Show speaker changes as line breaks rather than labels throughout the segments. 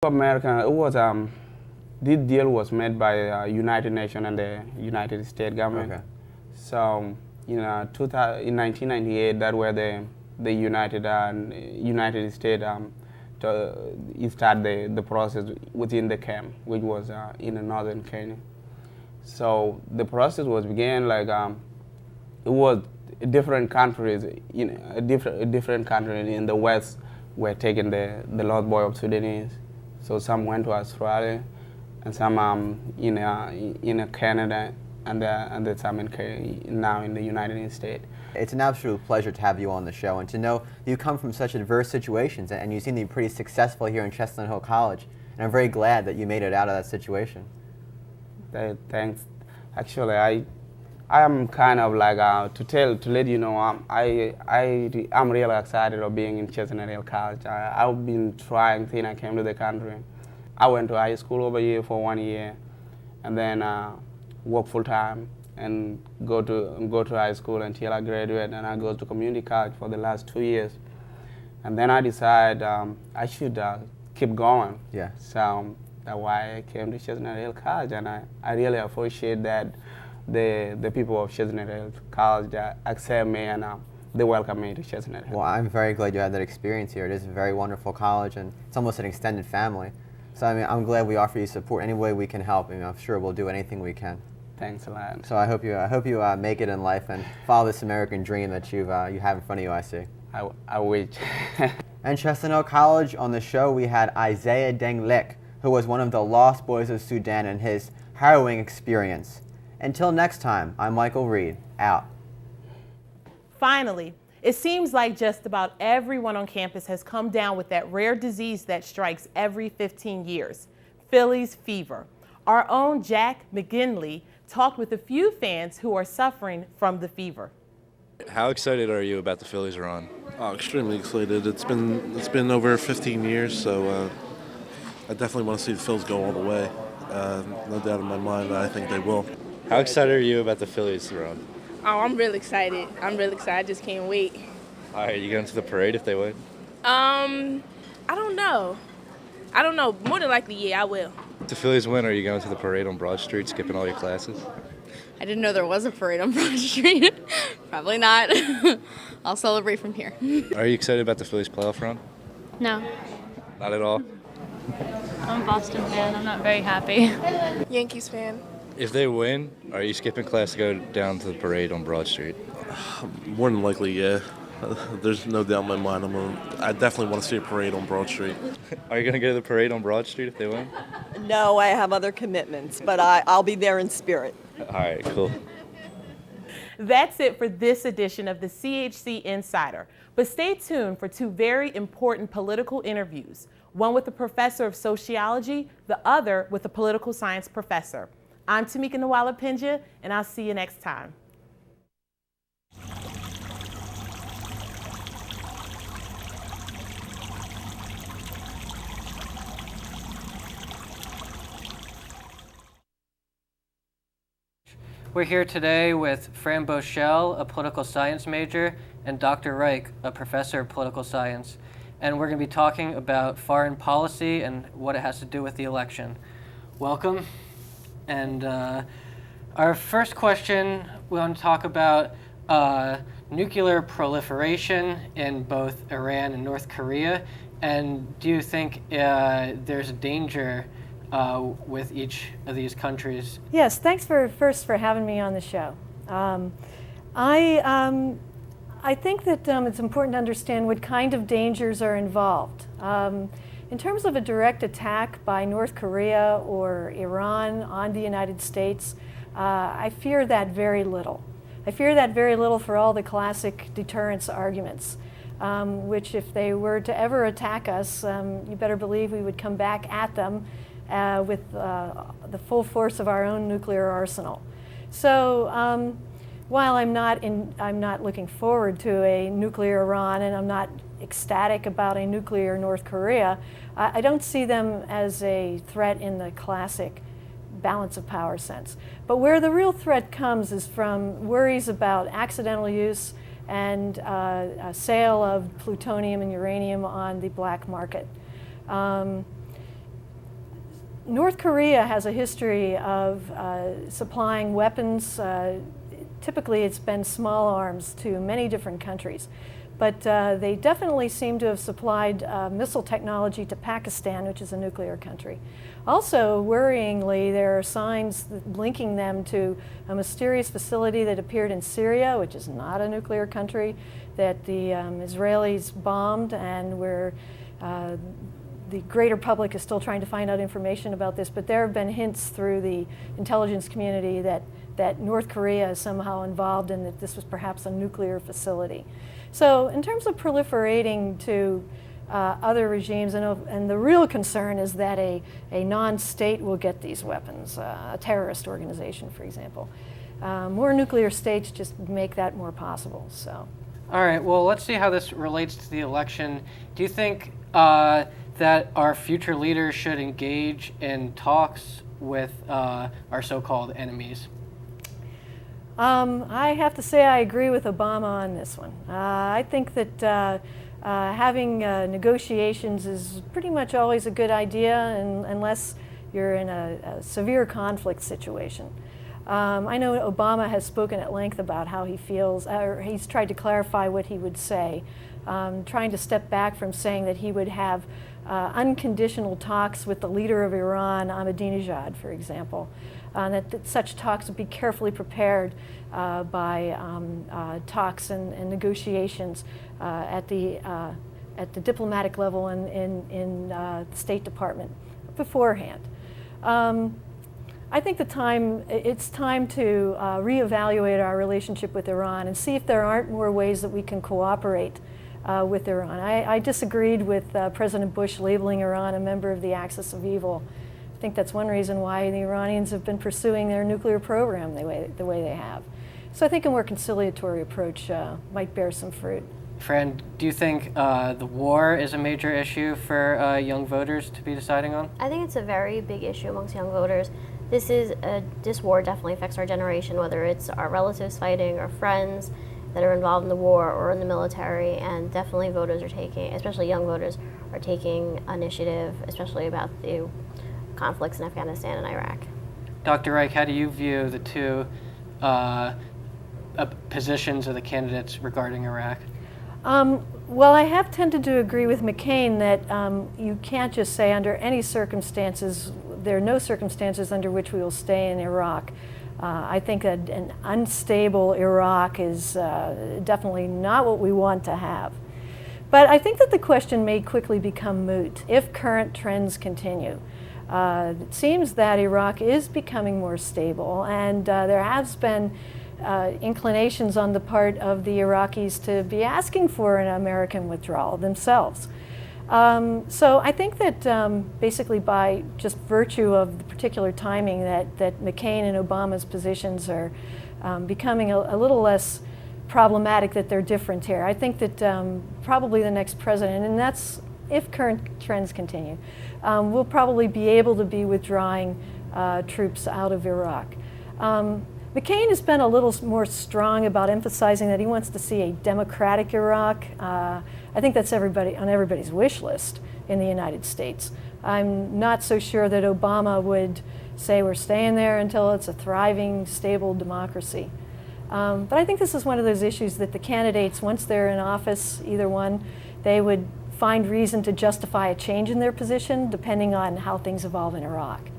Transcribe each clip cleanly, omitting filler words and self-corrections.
America, it was this deal was made by United Nations and the United States government.
Okay.
So in 1998, that where the United States to start the process within the camp, which was in the northern Kenya. So the process was began like it was different countries a different country in the west were taking the lost boy of Sudanese. So some went to Australia, and some in Canada, and some now in the United States.
It's an absolute pleasure to have you on the show, and to know you come from such adverse situations, and you seem to be pretty successful here in Chestnut Hill College. And I'm very glad that you made it out of that situation.
Thanks. Actually, I am kind of like to let you know I'm really excited of being in Chestnut Hill College. I've been trying since I came to the country. I went to high school over here for 1 year, and then work full time and go to high school until I graduate, and I go to community college for the last 2 years, and then I decided I should keep going.
Yeah.
So that's why I came to Chestnut Hill College, and I really appreciate that the people of Chestnut Hill College accept me and they welcome me to Chestnut Hill.
Well, I'm very glad you had that experience here. It is a very wonderful college, and it's almost an extended family. So I mean, I'm glad we offer you support any way we can help. I'm sure we'll do anything we can.
Thanks a lot.
So I hope you make it in life and follow this American dream that you have in front of you. I see.
I wish.
And Chestnut Hill College, on the show we had Isaiah Denglek, who was one of the lost boys of Sudan, and his harrowing experience. Until next time, I'm Michael Reid, out.
Finally, it seems like just about everyone on campus has come down with that rare disease that strikes every 15 years, Phillies Fever. Our own Jack McGinley talked with a few fans who are suffering from the fever.
How excited are you about the Phillies run?
Oh, extremely excited. It's been over 15 years, so I definitely want to see the Phils go all the way. No doubt in my mind, I think they will.
How excited are you about the Phillies run?
Oh, I'm really excited. I just can't wait.
All right, you going to the parade if they win?
I don't know. More than likely, yeah, I will.
If the Phillies win, are you going to the parade on Broad Street, skipping all your classes?
I didn't know there was a parade on Broad Street. Probably not. I'll celebrate from here.
Are you excited about the Phillies playoff run?
No.
Not at all?
I'm a Boston fan. I'm not very happy.
Yankees fan.
If they win, are you skipping class to go down to the parade on Broad Street?
More than likely, yeah. There's no doubt in my mind. I definitely want to see a parade on Broad Street.
Are you going to go to the parade on Broad Street if they win?
No, I have other commitments, but I'll be there in spirit.
All right, cool.
That's it for this edition of the CHC Insider. But stay tuned for two very important political interviews, one with a professor of sociology, the other with a political science professor. I'm Tamika Nwalipemja, and I'll see you next time.
We're here today with Fran Boschel, a political science major, and Dr. Reich, a professor of political science. And we're going to be talking about foreign policy and what it has to do with the election. Welcome. And our first question, we want to talk about nuclear proliferation in both Iran and North Korea. And do you think there's a danger with each of these countries?
Yes, thanks first for having me on the show. I think that it's important to understand what kind of dangers are involved. In terms of a direct attack by North Korea or Iran on the United States, I fear that very little. I fear that very little for all the classic deterrence arguments, which if they were to ever attack us, you better believe we would come back at them with the full force of our own nuclear arsenal. So while I'm not looking forward to a nuclear Iran, and I'm not ecstatic about a nuclear North Korea, I don't see them as a threat in the classic balance of power sense. But where the real threat comes is from worries about accidental use and a sale of plutonium and uranium on the black market. North Korea has a history of supplying weapons. Typically, it's been small arms to many different countries. But they definitely seem to have supplied missile technology to Pakistan, which is a nuclear country. Also, worryingly, there are signs linking them to a mysterious facility that appeared in Syria, which is not a nuclear country, that the Israelis bombed, and where the greater public is still trying to find out information about this. But there have been hints through the intelligence community that North Korea is somehow involved and that this was perhaps a nuclear facility. So in terms of proliferating to other regimes, and the real concern is that a non-state will get these weapons, a terrorist organization, for example. More nuclear states just make that more possible. So.
All right, well, let's see how this relates to the election. Do you think that our future leaders should engage in talks with our so-called enemies?
I have to say I agree with Obama on this one. I think that having negotiations is pretty much always a good idea unless you're in a severe conflict situation. I know Obama has spoken at length about how he feels, or he's tried to clarify what he would say, trying to step back from saying that he would have unconditional talks with the leader of Iran, Ahmadinejad, for example. That such talks would be carefully prepared by talks and negotiations at the diplomatic level in the State Department beforehand. I think it's time to reevaluate our relationship with Iran and see if there aren't more ways that we can cooperate with Iran. I disagreed with President Bush labeling Iran a member of the axis of evil. I think that's one reason why the Iranians have been pursuing their nuclear program the way they have. So I think a more conciliatory approach might bear some fruit.
Fran, do you think the war is a major issue for young voters to be deciding on?
I think it's a very big issue amongst young voters. This war definitely affects our generation, whether it's our relatives fighting or friends that are involved in the war or in the military, and definitely voters are taking, especially young voters, are taking initiative, especially about the conflicts in Afghanistan and Iraq.
Dr. Reich, how do you view the two positions of the candidates regarding Iraq?
Well, I have tended to agree with McCain that you can't just say under any circumstances, there are no circumstances under which we will stay in Iraq. I think that an unstable Iraq is definitely not what we want to have. But I think that the question may quickly become moot if current trends continue. It seems that Iraq is becoming more stable, and there has been inclinations on the part of the Iraqis to be asking for an American withdrawal themselves. So I think that basically by just virtue of the particular timing that McCain and Obama's positions are becoming a little less problematic, that they're different here. I think that probably the next president, and that's if current trends continue, will probably be able to be withdrawing troops out of Iraq. McCain has been a little more strong about emphasizing that he wants to see a democratic Iraq. I think that's on everybody's wish list in the United States. I'm not so sure that Obama would say we're staying there until it's a thriving, stable democracy. But I think this is one of those issues that the candidates, once they're in office, either one, they would find reason to justify a change in their position depending on how things evolve in Iraq.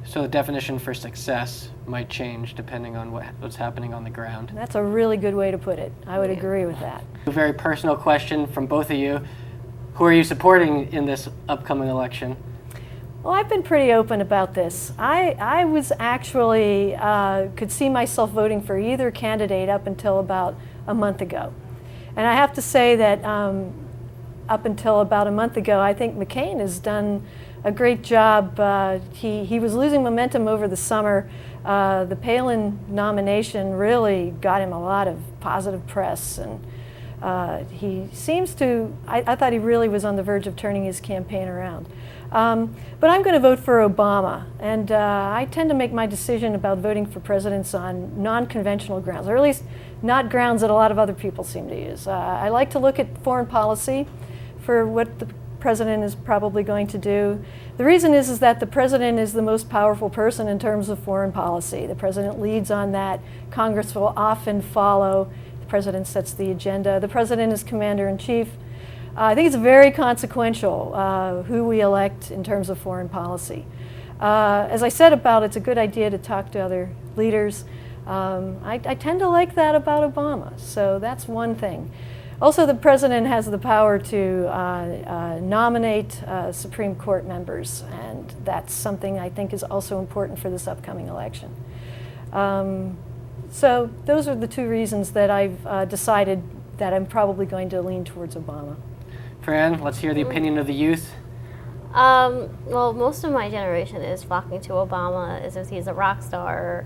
So the definition for success might change depending on what's happening on the ground.
That's a really good way to put it. I would agree with that.
A very personal question from both of you. Who are you supporting in this upcoming election?
Well, I've been pretty open about this. I was actually, could see myself voting for either candidate up until about a month ago. And I have to say that up until about a month ago, I think McCain has done a great job. He was losing momentum over the summer. The Palin nomination really got him a lot of positive press, and he seems to, I thought he really was on the verge of turning his campaign around. But I'm going to vote for Obama, and I tend to make my decision about voting for presidents on non-conventional grounds, or at least not grounds that a lot of other people seem to use. I like to look at foreign policy for what the president is probably going to do. The reason is that the president is the most powerful person in terms of foreign policy. The president leads on that. Congress will often follow. The president sets the agenda. The president is commander-in-chief. I think it's very consequential who we elect in terms of foreign policy. As I said about it's a good idea to talk to other leaders. I tend to like that about Obama, so that's one thing. Also, the president has the power to nominate Supreme Court members, and that's something I think is also important for this upcoming election. So those are the two reasons that I've decided that I'm probably going to lean towards Obama.
Fran, let's hear the opinion of the youth.
Well, most of my generation is flocking to Obama as if he's a rock star.